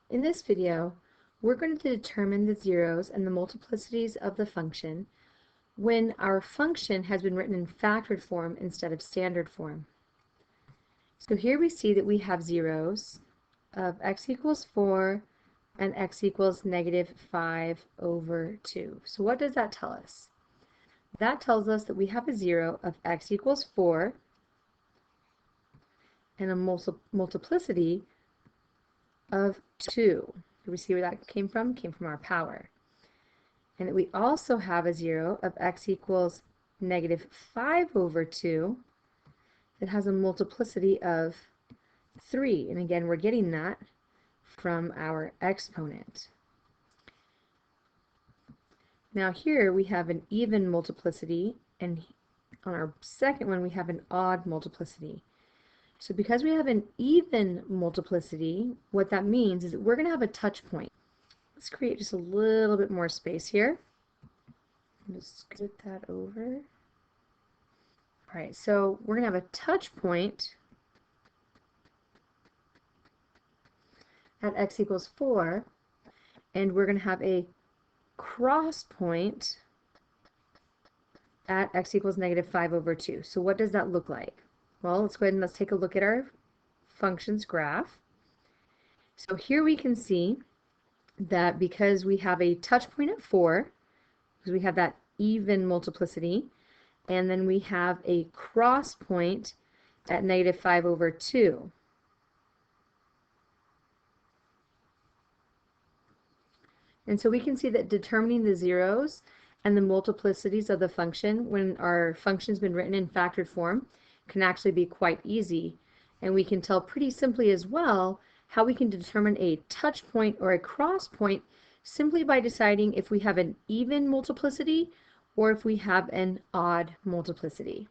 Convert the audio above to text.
In this video, we're going to determine the zeros and the multiplicities of the function when our function has been written in factored form instead of standard form. So here we see that we have zeros of x equals 4 and x equals -5/2. So what does that tell us? That tells us that we have a zero of x equals 4 and a multiplicity of 2. Do we see where that came from? It came from our power. And that we also have a zero of x equals -5/2 that has a multiplicity of 3. And again, we're getting that from our exponent. Now here we have an even multiplicity, and on our second one we have an odd multiplicity. So because we have an even multiplicity, what that means is that we're going to have a touch point. Let's create just a little bit more space here. Just scoot that over. All right, so we're going to have a touch point at x equals 4, and we're going to have a cross point at x equals -5/2. So what does that look like? Well, let's go ahead and let's take a look at our function's graph. So here we can see that because we have a touch point at 4, because we have that even multiplicity, and then we have a cross point at -5/2. And so we can see that determining the zeros and the multiplicities of the function when our function's been written in factored form can actually be quite easy. And we can tell pretty simply as well how we can determine a touch point or a cross point simply by deciding if we have an even multiplicity or if we have an odd multiplicity.